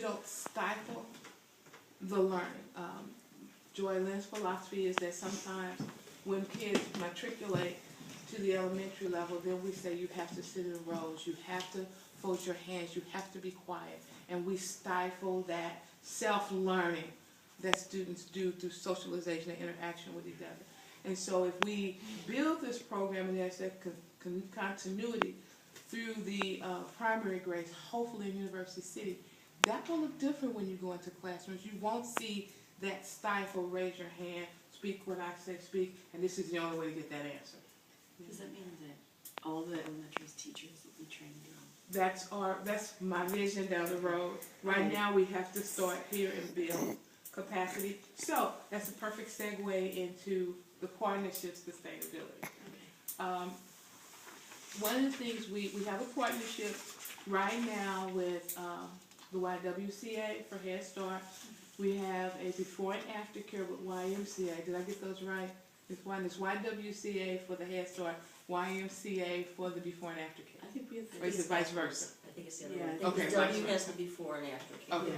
don't stifle the learning. JoyLynn's philosophy is that sometimes when kids matriculate to the elementary level, then we say you have to sit in rows, you have to fold your hands, you have to be quiet, and we stifle that self-learning that students do through socialization and interaction with each other. And so if we build this program and there's that continuity through the primary grades, hopefully in University City, that will look different when you go into classrooms. You won't see that stifle, raise your hand, speak what I say, speak, and this is the only way to get that answer. Does that mean that all the elementary teachers will be trained on? That's my vision down the road. Right now we have to start here and build capacity. So that's a perfect segue into the partnership sustainability. One of the things we have a partnership right now with the YWCA for Head Start. We have a before and after care with YMCA. Did I get those right? This one is YWCA for the Head Start, YMCA for the before and after care. I think we have. Or is it vice versa? I think it's the other Yeah, one. I I think think the it's W vice has the before and after care. Okay.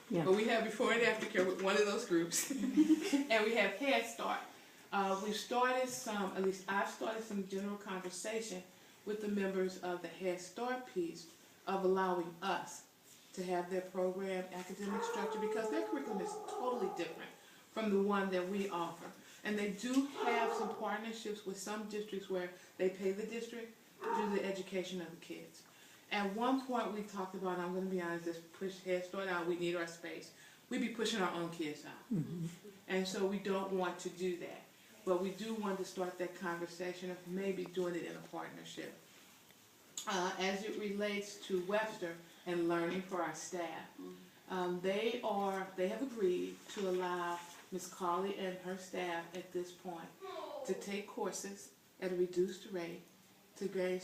Yeah. But we have before and after care with one of those groups. And we have Head Start. We've started some, at least I've started some general conversation with the members of the Head Start piece of allowing us to have their program academic structure because their curriculum is totally different from the one that we offer. And they do have some partnerships with some districts where they pay the district to do the education of the kids. At one point we talked about, I'm going to be honest, just push Head Start out, we need our space. We'd be pushing our own kids out. And so we don't want to do that. But we do want to start that conversation of maybe doing it in a partnership. As it relates to Webster and learning for our staff, they have agreed to allow Ms. Carly and her staff at this point to take courses at a reduced rate to gain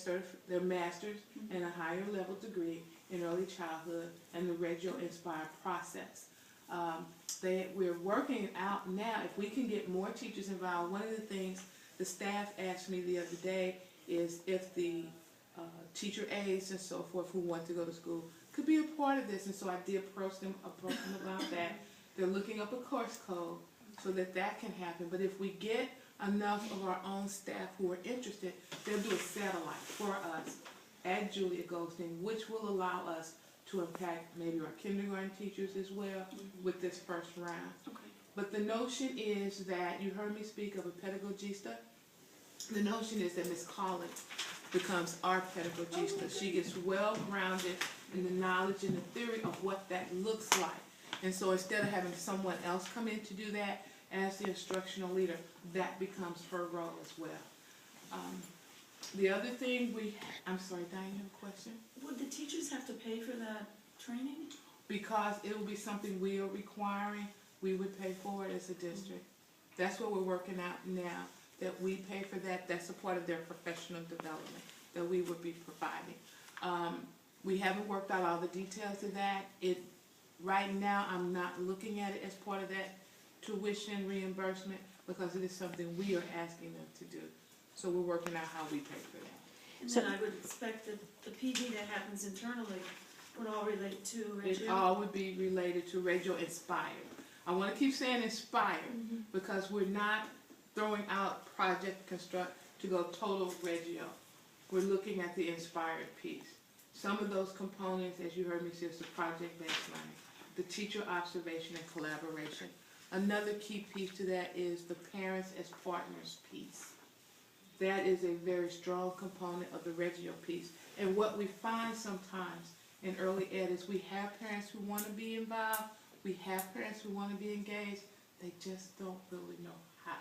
their master's and a higher level degree in early childhood and the Reggio Inspired process. We're working out now if we can get more teachers involved. One of the things the staff asked me the other day is if the teacher aides and so forth who want to go to school could be a part of this, and so I did approach them about that. They're looking up a course code so that can happen. But if we get enough of our own staff who are interested, they'll do a satellite for us at Julia Goldstein, which will allow us to impact maybe our kindergarten teachers as well with this first round. Okay. But the notion is that, you heard me speak of a pedagogista, the notion is that Ms. Collins becomes our pedagogista. She gets well-grounded in the knowledge and the theory of what that looks like. And so instead of having someone else come in to do that as the instructional leader, that becomes her role as well. The other thing I'm sorry, Diane, you have a question? Would the teachers have to pay for that training? Because it will be something we are requiring, we would pay for it as a district. That's what we're working out now, that we pay for that. That's a part of their professional development that we would be providing. We haven't worked out all the details of that. Right now, I'm not looking at it as part of that tuition reimbursement because it is something we are asking them to do. So we're working out how we pay for that. And then I would expect that the PD that happens internally would all relate to It Reggio. all would be related to Reggio Inspired. I want to keep saying inspired because we're not throwing out project construct to go total Reggio. We're looking at the inspired piece. Some of those components, as you heard me say, is the project-based learning, the teacher observation and collaboration. Another key piece to that is the parents as partners piece. That is a very strong component of the Reggio piece. And what we find sometimes in early ed is we have parents who want to be involved, we have parents who want to be engaged, they just don't really know how.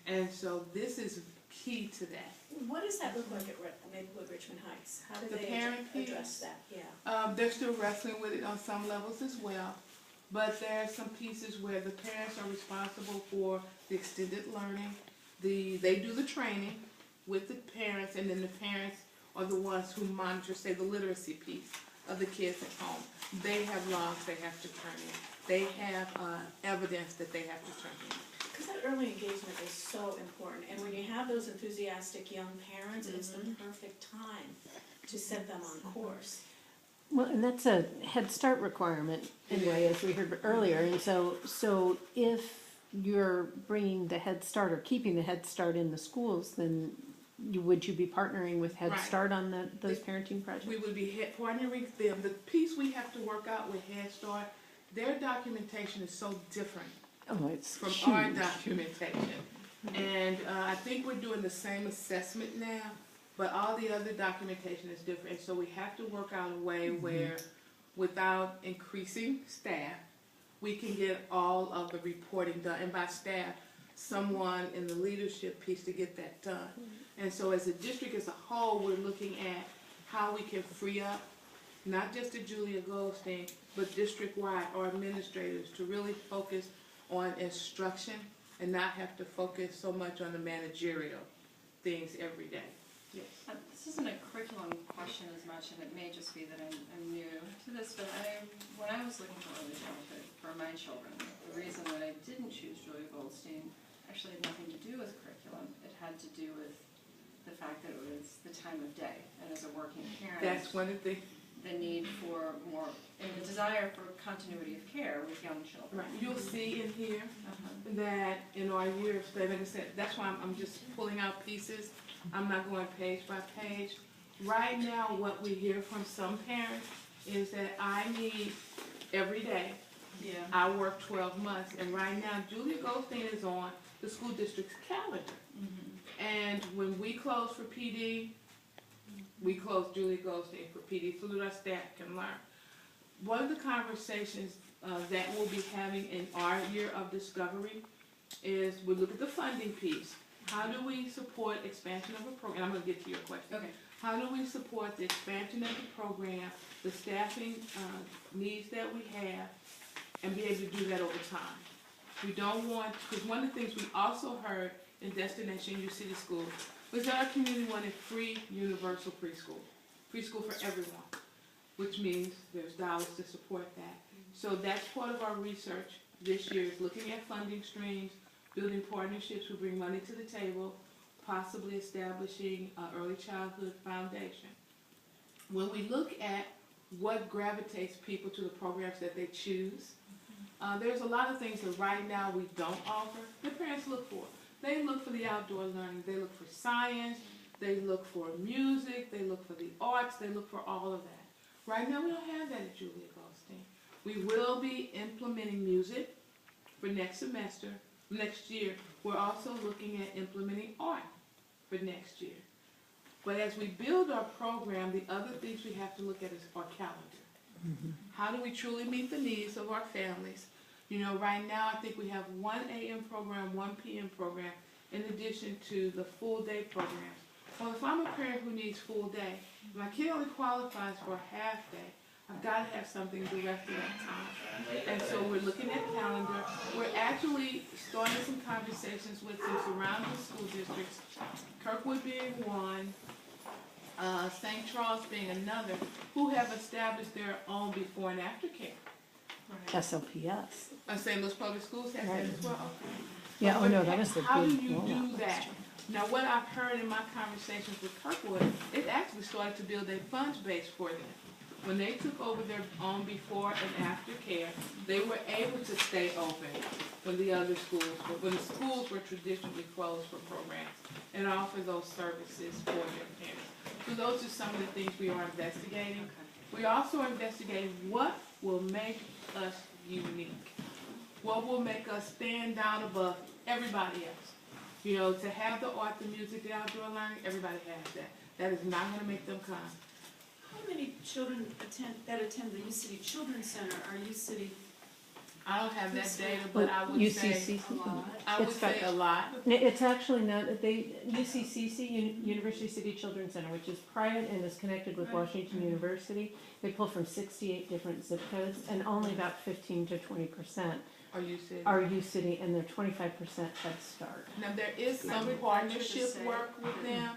And so this is key to that. What does that look like at Maplewood Richmond Heights? How do The they parent piece? address that? Yeah. They're still wrestling with it on some levels as well, but there are some pieces where the parents are responsible for the extended learning. They do the training with the parents, and then the parents are the ones who monitor, say, the literacy piece of the kids at home. They have logs they have to turn in. They have evidence that they have to turn in. Because that early engagement is so important, and when you have those enthusiastic young parents, it's the perfect time to set them on course. Well, and that's a Head Start requirement anyway, as we heard earlier, and so if you're bringing the Head Start or keeping the Head Start in the schools, then would you be partnering with Head Right. Start on those parenting projects? We would be partnering with them. The piece we have to work out with Head Start, their documentation is so different Oh, it's from huge. our documentation. And I think we're doing the same assessment now, but all the other documentation is different. So we have to work out a way where, without increasing staff, we can get all of the reporting done. And by staff, someone in the leadership piece to get that done. And so as a district as a whole, we're looking at how we can free up, not just the Julia Goldstein, but district-wide, our administrators to really focus on instruction and not have to focus so much on the managerial things every day. Yes. This isn't a curriculum question as much, and it may just be that I'm new to this, but when I was looking for early childhood for my children, the reason that I didn't choose Julia Goldstein actually had nothing to do with curriculum. It had to do with the fact that it was the time of day, and as a working parent, That's one of the, the need for more, and the desire for continuity of care with young children. right, you'll see in here Uh-huh. that in our year of study, like I said, that's why I'm just pulling out pieces. I'm not going page by page. Right now, what we hear from some parents is that I need every day. Yeah. I work 12 months, and right now, Julia Goldstein is on the school district's calendar. And when we close for PD, we close Julia Goldstein for PD so that our staff can learn. One of the conversations that we'll be having in our year of discovery is we look at the funding piece. How do we support expansion of a program? I'm going to get to your question. Okay. How do we support the expansion of the program, the staffing needs that we have, and be able to do that over time? We don't want, because one of the things we also heard in Destination U City Schools was that our community wanted free universal preschool for everyone, which means there's dollars to support that. So that's part of our research this year, is looking at funding streams, building partnerships who bring money to the table, possibly establishing an early childhood foundation. When we look at what gravitates people to the programs that they choose, there's a lot of things that right now we don't offer that parents look for. They look for the outdoor learning, they look for science, they look for music, they look for the arts, they look for all of that. Right now we don't have that at Julia Goldstein. We will be implementing music for next semester, next year. We're also looking at implementing art for next year. But as we build our program, the other things we have to look at is our calendar. How do we truly meet the needs of our families? You know, right now I think we have 1 a.m. program, 1 p.m. program, in addition to the full day programs. Well, if I'm a parent who needs full day, my kid only qualifies for a half day, I've got to have something the rest of that time. And so we're looking at calendar. We're actually starting some conversations with some surrounding school districts, Kirkwood being one, St. Charles being another, who have established their own before and after care. SLPS. St. Louis Public Schools have that Right. as well. Yeah, But oh no, that was the big how do you rollout do that? last year. Now, what I've heard in my conversations with Kirkwood, it actually started to build a funds base for them. When they took over their own before and after care, they were able to stay open when the other schools were, when the schools were traditionally closed for programs, and offer those services for their parents. So those are some of the things we are investigating. We also are investigating what will make us unique. What will make us stand out above everybody else? You know, to have the art, the music, the outdoor learning, everybody has that. That is not going to make them come. How many children attend the U City Children's Center are U City? I don't have that data, but I would say UCCC. I would It's got say a lot. It's actually not, UCCC, University City Children's Center, which is private and is connected with Washington University. They pull from 68 different zip codes, and only about 15 to 20% Or you said. are U City, and they're 25% Head Start. Now, there is some partnership work with them.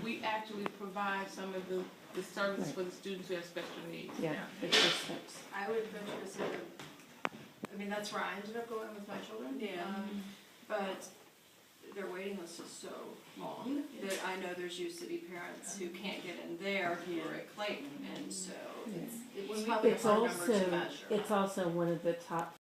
We actually provide some of the services for the students who have special needs. Yeah, it's just that's. I would venture to say that, I mean, that's where I ended up going with my children. Yeah. But their waiting list is so long that I know there's U City parents who can't get in there who are at Clayton, and so Yeah. it was probably a It's hard number to also, measure. it's also one of the top